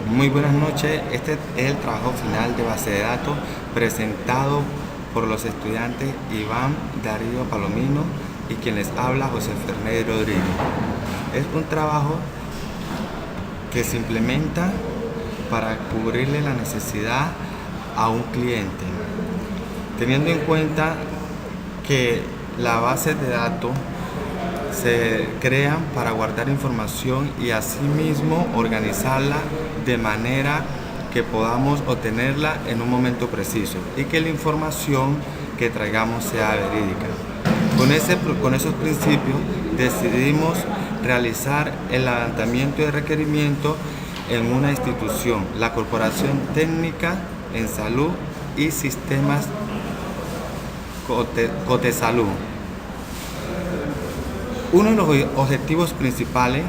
Muy buenas noches, este es el trabajo final de base de datos presentado por los estudiantes Iván Darío Palomino y quien les habla José Fernando Rodríguez. Es un trabajo que se implementa para cubrirle la necesidad a un cliente, teniendo en cuenta que la base de datos se crean para guardar información y asimismo organizarla de manera que podamos obtenerla en un momento preciso y que la información que traigamos sea verídica. Con esos principios decidimos realizar el levantamiento de requerimientos en una institución, la Corporación Técnica en Salud y Sistemas Cotesalud. Uno de los objetivos principales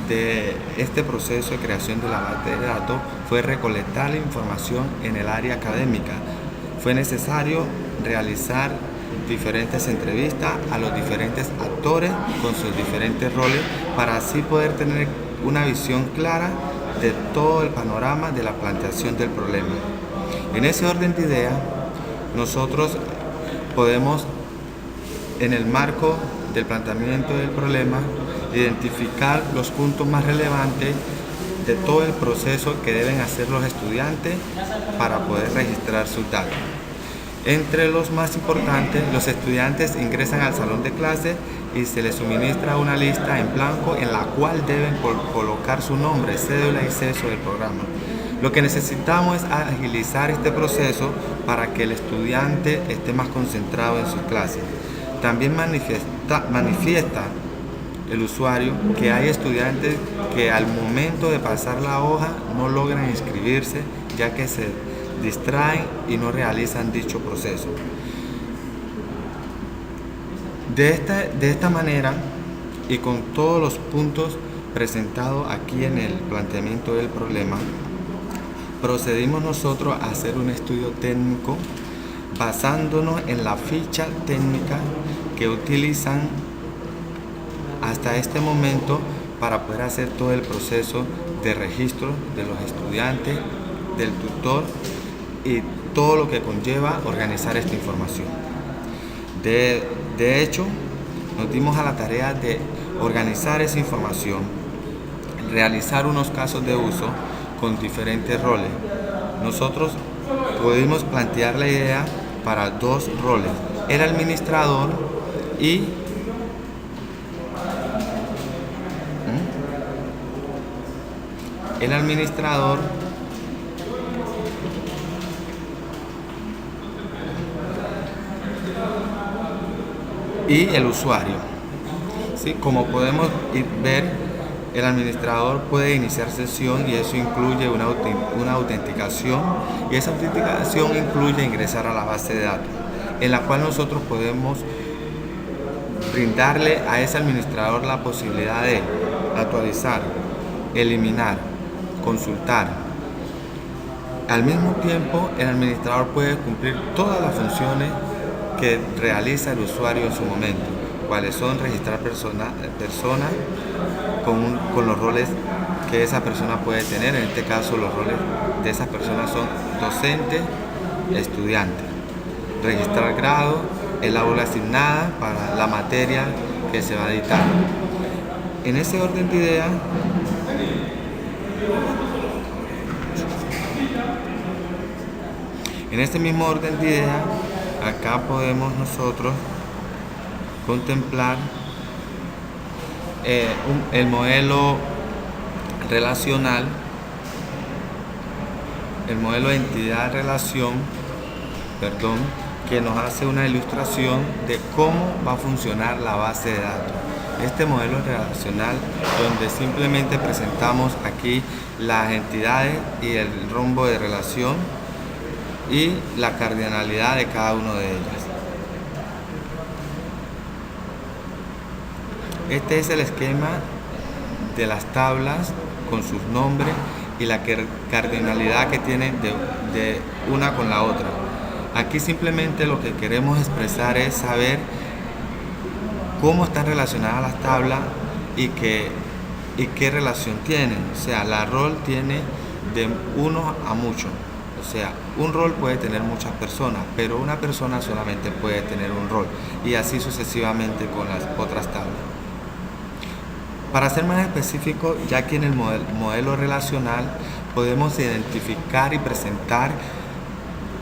de este proceso de creación de la base de datos fue recolectar la información en el área académica. Fue necesario realizar diferentes entrevistas a los diferentes actores con sus diferentes roles para así poder tener una visión clara de todo el panorama de la planteación del problema. En ese orden de ideas, nosotros podemos, en el marco del planteamiento del problema, identificar los puntos más relevantes de todo el proceso que deben hacer los estudiantes para poder registrar sus datos. Entre los más importantes, los estudiantes ingresan al salón de clase y se les suministra una lista en blanco en la cual deben colocar su nombre, cédula y sexo del programa. Lo que necesitamos es agilizar este proceso para que el estudiante esté más concentrado en sus clases. También manifiesta el usuario que hay estudiantes que al momento de pasar la hoja no logran inscribirse ya que se distraen y no realizan dicho proceso. De esta manera y con todos los puntos presentados aquí en el planteamiento del problema, procedimos nosotros a hacer un estudio técnico basándonos en la ficha técnica que utilizan hasta este momento para poder hacer todo el proceso de registro de los estudiantes, del tutor y todo lo que conlleva organizar esta información. De hecho, nos dimos a la tarea de organizar esa información, realizar unos casos de uso con diferentes roles. Nosotros pudimos plantear la idea para dos roles, el administrador y el usuario. ¿Sí? Como podemos ver, el administrador puede iniciar sesión y eso incluye una autenticación, y esa autenticación incluye ingresar a la base de datos, en la cual nosotros podemos brindarle a ese administrador la posibilidad de actualizar, eliminar, consultar. Al mismo tiempo, el administrador puede cumplir todas las funciones que realiza el usuario en su momento, cuáles son registrar personas con los roles que esa persona puede tener. En este caso, los roles de esas personas son docente, estudiante, registrar grado, el aula asignada para la materia que se va a dictar. En ese orden de ideas, en este mismo orden de ideas, acá podemos nosotros contemplar el modelo relacional, el modelo de entidad-relación, que nos hace una ilustración de cómo va a funcionar la base de datos. Este modelo relacional, donde simplemente presentamos aquí las entidades y el rombo de relación y la cardinalidad de cada una de ellas. Este es el esquema de las tablas con sus nombres y la cardinalidad que tienen de una con la otra. Aquí simplemente lo que queremos expresar es saber cómo están relacionadas las tablas y qué relación tienen. O sea, la rol tiene de uno a mucho. O sea, un rol puede tener muchas personas, pero una persona solamente puede tener un rol, y así sucesivamente con las otras tablas. Para ser más específico, ya que en el modelo relacional podemos identificar y presentar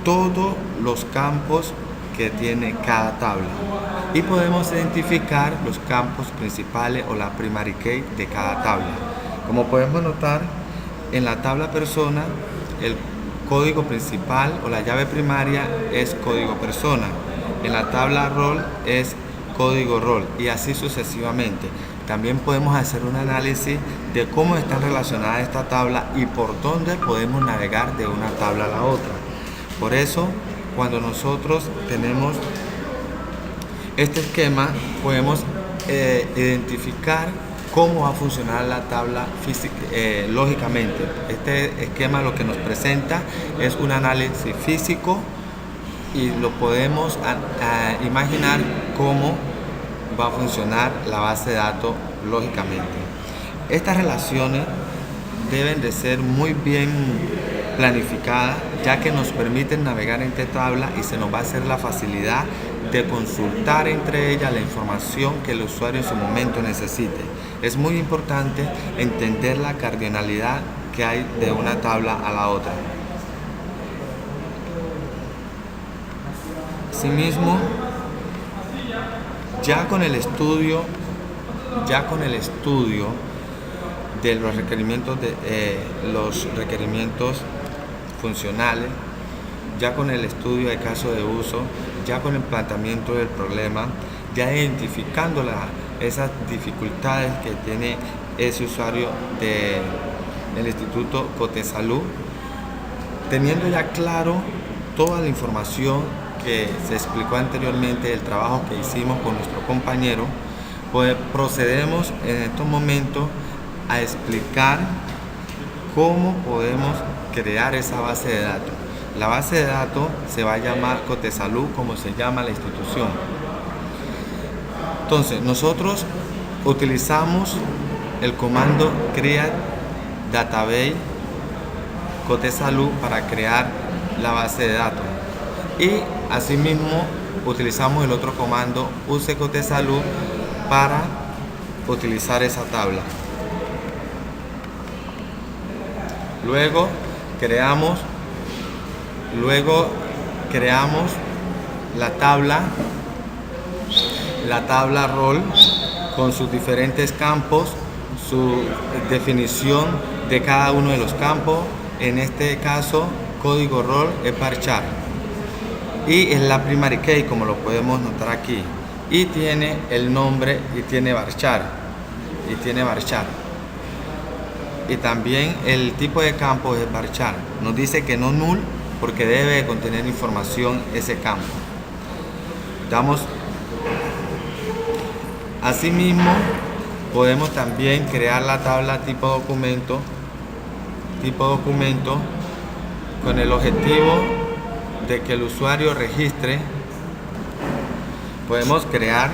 todos los campos que tiene cada tabla, y podemos identificar los campos principales o la primary key de cada tabla. Como podemos notar, en la tabla persona, el código principal o la llave primaria es código persona. En la tabla rol es código rol, y así sucesivamente. También podemos hacer un análisis de cómo están relacionadas esta tabla y por dónde podemos navegar de una tabla a la otra. Por eso, cuando nosotros tenemos este esquema, podemos identificar cómo va a funcionar la tabla lógicamente. Este esquema lo que nos presenta es un análisis físico, y lo podemos imaginar cómo va a funcionar la base de datos lógicamente. Estas relaciones deben de ser muy bien planificadas, ya que nos permiten navegar entre tablas y se nos va a hacer la facilidad de consultar entre ellas la información que el usuario en su momento necesite. Es muy importante entender la cardinalidad que hay de una tabla a la otra. Asimismo, ya con el estudio de los requerimientos funcionales, ya con el estudio de caso de uso, ya con el planteamiento del problema, ya identificando esas dificultades que tiene ese usuario del Instituto Cotesalud, teniendo ya claro toda la información que se explicó anteriormente del trabajo que hicimos con nuestro compañero, pues procedemos en estos momentos a explicar cómo podemos crear esa base de datos. La base de datos se va a llamar Cotesalud, como se llama la institución. Entonces, nosotros utilizamos el comando create database Cotesalud para crear la base de datos, y asimismo utilizamos el otro comando use Cotesalud para utilizar esa tabla. Luego creamos la tabla rol con sus diferentes campos, su definición de cada uno de los campos. En este caso, código rol es varchar, y es la primary key, como lo podemos notar aquí, y tiene el nombre y tiene varchar, y también el tipo de campo es varchar. Nos dice que no null porque debe contener información ese campo. Asimismo, podemos también crear la tabla tipo documento con el objetivo de que el usuario registre. Podemos crear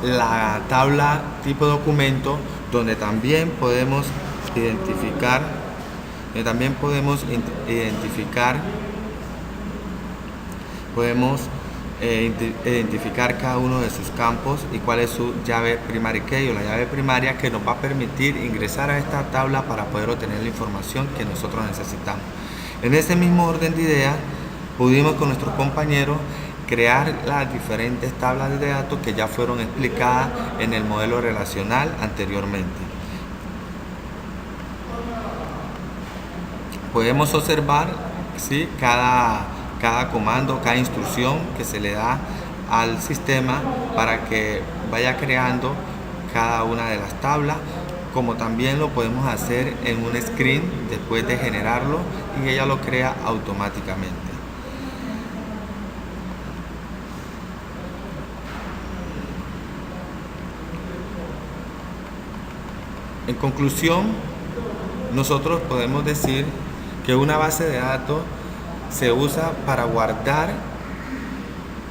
la tabla tipo documento, donde también podemos identificar cada uno de sus campos y cuál es su llave primary key o la llave primaria, que nos va a permitir ingresar a esta tabla para poder obtener la información que nosotros necesitamos. En ese mismo orden de ideas, pudimos con nuestros compañeros crear las diferentes tablas de datos que ya fueron explicadas en el modelo relacional anteriormente. Podemos observar, ¿sí?, cada comando, cada instrucción que se le da al sistema para que vaya creando cada una de las tablas, como también lo podemos hacer en un screen después de generarlo, y ella lo crea automáticamente. En conclusión, nosotros podemos decir que una base de datos se usa para guardar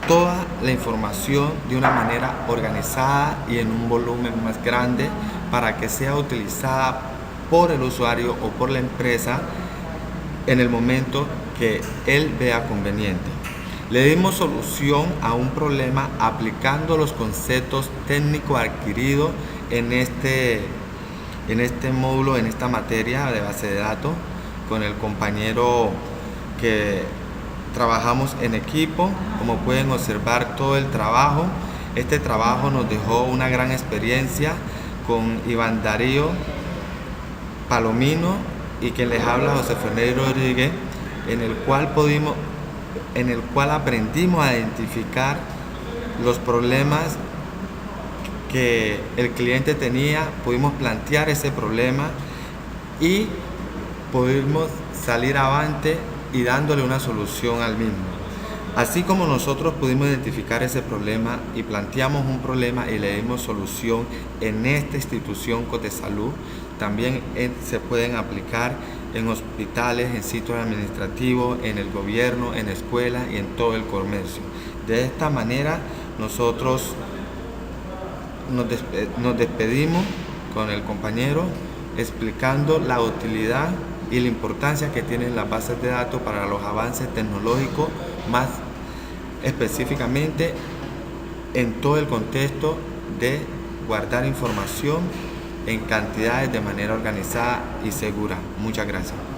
toda la información de una manera organizada y en un volumen más grande, para que sea utilizada por el usuario o por la empresa en el momento que él vea conveniente. Le dimos solución a un problema aplicando los conceptos técnicos adquiridos en este módulo, en esta materia de base de datos, con el compañero que trabajamos en equipo. Como pueden observar todo el trabajo, este trabajo nos dejó una gran experiencia con Iván Darío Palomino y quien les habla, José Fernando Rodríguez, en el cual aprendimos a identificar los problemas que el cliente tenía, pudimos plantear ese problema y pudimos salir avante y dándole una solución al mismo. Así como nosotros pudimos identificar ese problema y planteamos un problema y le dimos solución en esta institución de salud, también se pueden aplicar en hospitales, en sitios administrativos, en el gobierno, en escuelas y en todo el comercio. De esta manera nosotros nos despedimos con el compañero explicando la utilidad y la importancia que tienen las bases de datos para los avances tecnológicos, más específicamente en todo el contexto de guardar información en cantidades de manera organizada y segura. Muchas gracias.